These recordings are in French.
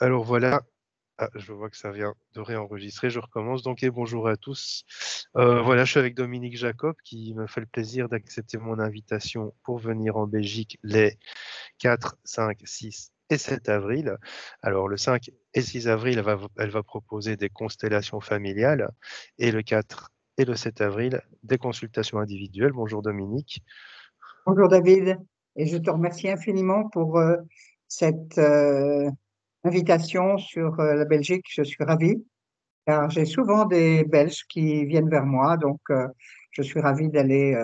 Alors voilà, je vois que ça vient de réenregistrer, je recommence donc et bonjour à tous. Voilà, je suis avec Dominique Jacob qui me fait le plaisir d'accepter mon invitation pour venir en Belgique les 4, 5, 6 et 7 avril. Alors le 5 et 6 avril, elle va proposer des constellations familiales et le 4 et le 7 avril, des consultations individuelles. Bonjour Dominique. Bonjour David, et je te remercie infiniment pour cette invitation sur la Belgique. Je suis ravie car j'ai souvent des Belges qui viennent vers moi, donc je suis ravie d'aller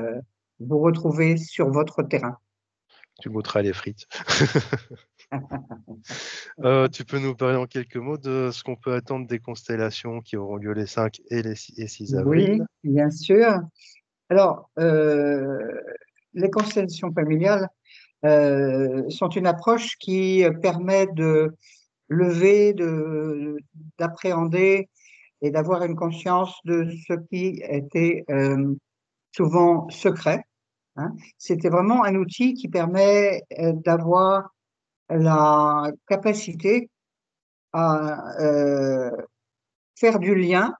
vous retrouver sur votre terrain. Tu goûteras les frites. Tu peux nous parler en quelques mots de ce qu'on peut attendre des constellations qui auront lieu les 5 et 6 Oui, avril? bien sûr. Alors, les constellations familiales sont une approche qui permet de lever, d'appréhender et d'avoir une conscience de ce qui était souvent secret, hein. C'était vraiment un outil qui permet d'avoir la capacité à faire du lien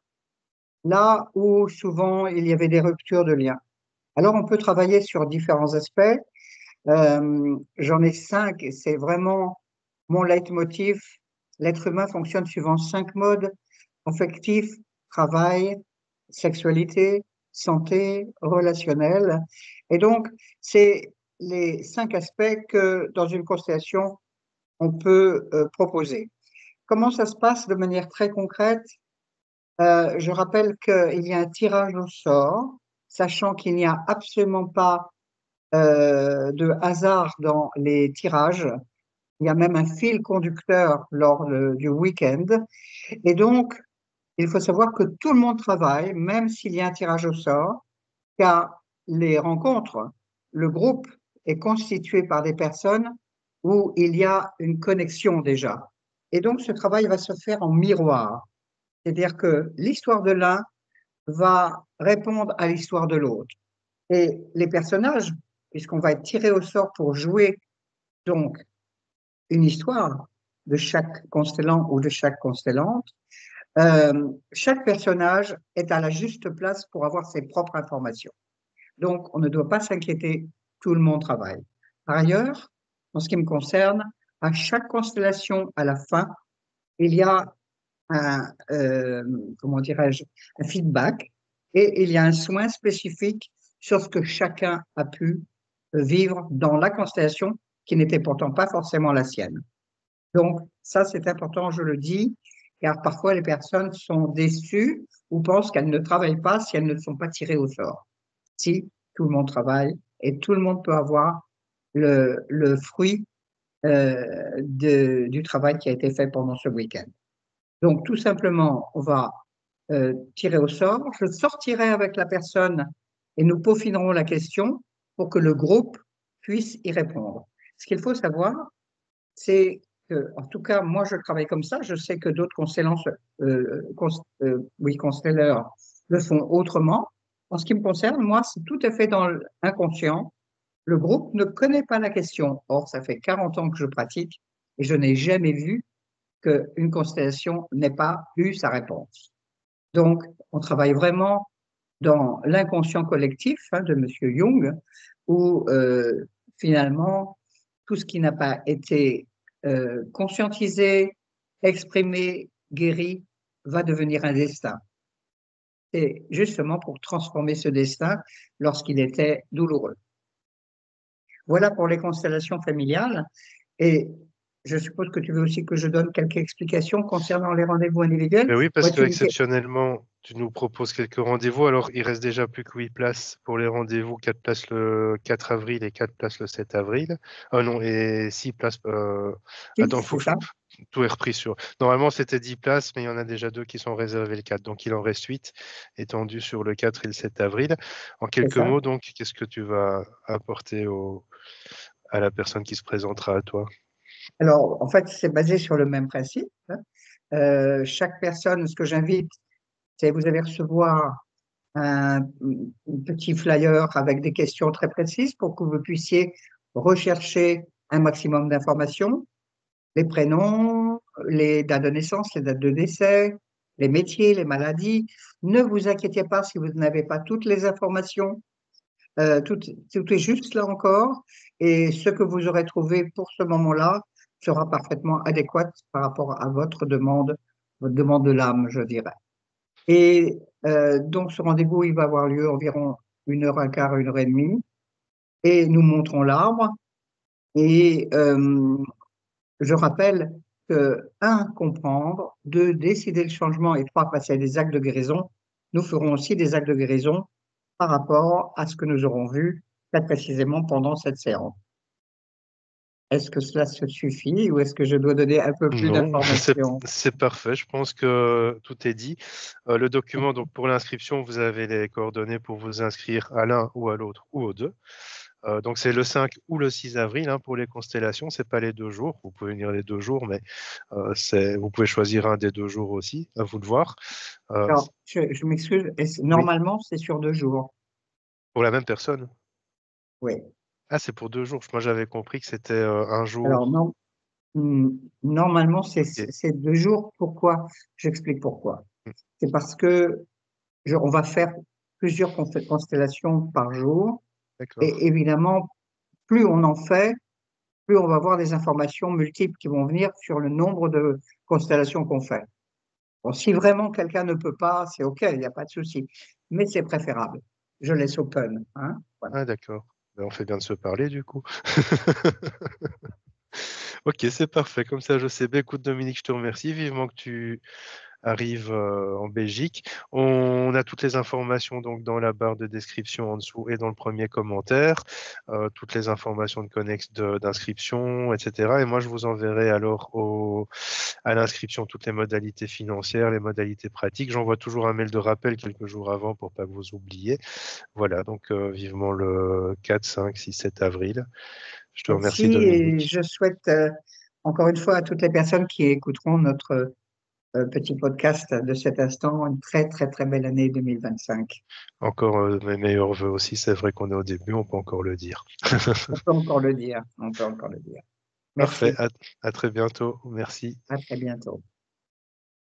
là où souvent il y avait des ruptures de lien. Alors on peut travailler sur différents aspects. J'en ai 5 et c'est vraiment mon leitmotiv. L'être humain fonctionne suivant 5 modes: affectif, travail, sexualité, santé, relationnel. Et donc, c'est les 5 aspects que dans une constellation, on peut proposer. Comment ça se passe de manière très concrète? Je rappelle qu'il y a un tirage au sort, sachant qu'il n'y a absolument pas de hasard dans les tirages. Il y a même un fil conducteur lors du week-end. Et donc, il faut savoir que tout le monde travaille, même s'il y a un tirage au sort, car les rencontres, le groupe est constitué par des personnes où il y a une connexion déjà. Et donc, ce travail va se faire en miroir. C'est-à-dire que l'histoire de l'un va répondre à l'histoire de l'autre. Et les personnages, puisqu'on va être tiré au sort pour jouer donc une histoire de chaque constellant ou de chaque constellante, chaque personnage est à la juste place pour avoir ses propres informations. Donc, on ne doit pas s'inquiéter, tout le monde travaille. Par ailleurs, en ce qui me concerne, à chaque constellation, à la fin, il y a un, comment dirais-je, un feedback et il y a un soin spécifique sur ce que chacun a pu vivre dans la constellation qui n'était pourtant pas forcément la sienne. Donc, ça, c'est important, je le dis, car parfois les personnes sont déçues ou pensent qu'elles ne travaillent pas si elles ne sont pas tirées au sort. Si tout le monde travaille et tout le monde peut avoir le fruit du travail qui a été fait pendant ce week-end. Donc, tout simplement, on va tirer au sort. Je sortirai avec la personne et nous peaufinerons la question pour que le groupe puisse y répondre. Ce qu'il faut savoir, c'est que, en tout cas, moi, je travaille comme ça. Je sais que d'autres constellants, constelleurs le font autrement. En ce qui me concerne, moi, c'est tout à fait dans l'inconscient. Le groupe ne connaît pas la question. Or, ça fait 40 ans que je pratique et je n'ai jamais vu qu'une constellation n'ait pas eu sa réponse. Donc, on travaille vraiment dans l'inconscient collectif de M. Jung, où finalement, tout ce qui n'a pas été conscientisé, exprimé, guéri, va devenir un destin. Et justement pour transformer ce destin lorsqu'il était douloureux. Voilà pour les constellations familiales. Et je suppose que tu veux aussi que je donne quelques explications concernant les rendez-vous individuels. Mais oui, parce que Vois-tu exceptionnellement, tu nous proposes quelques rendez-vous. Alors, il reste déjà plus que 8 places pour les rendez-vous, 4 places le 4 avril et 4 places le 7 avril. Non, et 6 places. Attends, faut c'est que ça? tout est repris sur. Normalement, c'était 10 places, mais il y en a déjà 2 qui sont réservées le 4. Donc, il en reste 8 étendus sur le 4 et le 7 avril. En C'est quelques ça. mots, donc, qu'est-ce que tu vas apporter à la personne qui se présentera à toi? Alors, en fait, c'est basé sur le même principe, hein. Chaque personne, ce que j'invite, c'est vous allez recevoir un petit flyer avec des questions très précises pour que vous puissiez rechercher un maximum d'informations, les prénoms, les dates de naissance, les dates de décès, les métiers, les maladies. Ne vous inquiétez pas si vous n'avez pas toutes les informations. Tout est juste là encore. Et ce que vous aurez trouvé pour ce moment-là sera parfaitement adéquat par rapport à votre demande de l'âme, je dirais. Et donc, ce rendez-vous, il va avoir lieu environ 1 heure, 1 quart, 1 heure et demie. Et nous montrons l'arbre. Et je rappelle que, un, comprendre, deux, décider le changement et trois, passer à des actes de guérison. Nous ferons aussi des actes de guérison par rapport à ce que nous aurons vu très précisément pendant cette séance. Est-ce que cela se suffit ou est-ce que je dois donner un peu plus Non, d'informations? c'est parfait. Je pense que tout est dit. Le document, donc pour l'inscription, vous avez les coordonnées pour vous inscrire à l'un ou à l'autre ou aux deux. Donc c'est le 5 ou le 6 avril pour les constellations. C'est pas les 2 jours. Vous pouvez venir les 2 jours, mais vous pouvez choisir un des 2 jours aussi. À vous de voir. Alors, je m'excuse, Oui, normalement, c'est sur 2 jours. pour la même personne. Oui. Ah, c'est pour 2 jours. Moi, j'avais compris que c'était un Alors, jour. non, normalement, Ok. c'est 2 jours. Pourquoi? J'explique pourquoi. Hmm, C'est parce que on va faire plusieurs constellations par jour. d'accord. Et évidemment, plus on en fait, plus on va avoir des informations multiples qui vont venir sur le nombre de constellations qu'on fait. Bon, si vraiment quelqu'un ne peut pas, c'est OK, il n'y a pas de souci. Mais c'est préférable. Je laisse open. Hein, voilà. Ah, d'accord. Ben, on fait bien de se parler du coup. Ok, c'est parfait. Comme ça, je sais. Ben, écoute, Dominique, je te remercie vivement que tu arrives en Belgique. On a toutes les informations donc dans la barre de description en dessous et dans le premier commentaire, toutes les informations de connexe d'inscription, etc. Et moi, je vous enverrai alors à l'inscription toutes les modalités financières, les modalités pratiques. J'envoie toujours un mail de rappel quelques jours avant pour pas que vous oubliez. Voilà, donc vivement le 4, 5, 6, 7 avril. Je te Merci remercie, et Dominique. je souhaite encore une fois à toutes les personnes qui écouteront notre petit podcast de cet instant une très très très belle année 2025. Encore mes meilleurs voeux aussi. C'est vrai qu'on est au début, on peut encore le dire. On peut encore le dire. On peut encore le dire. Parfait, Merci. à très bientôt. Merci. À très bientôt.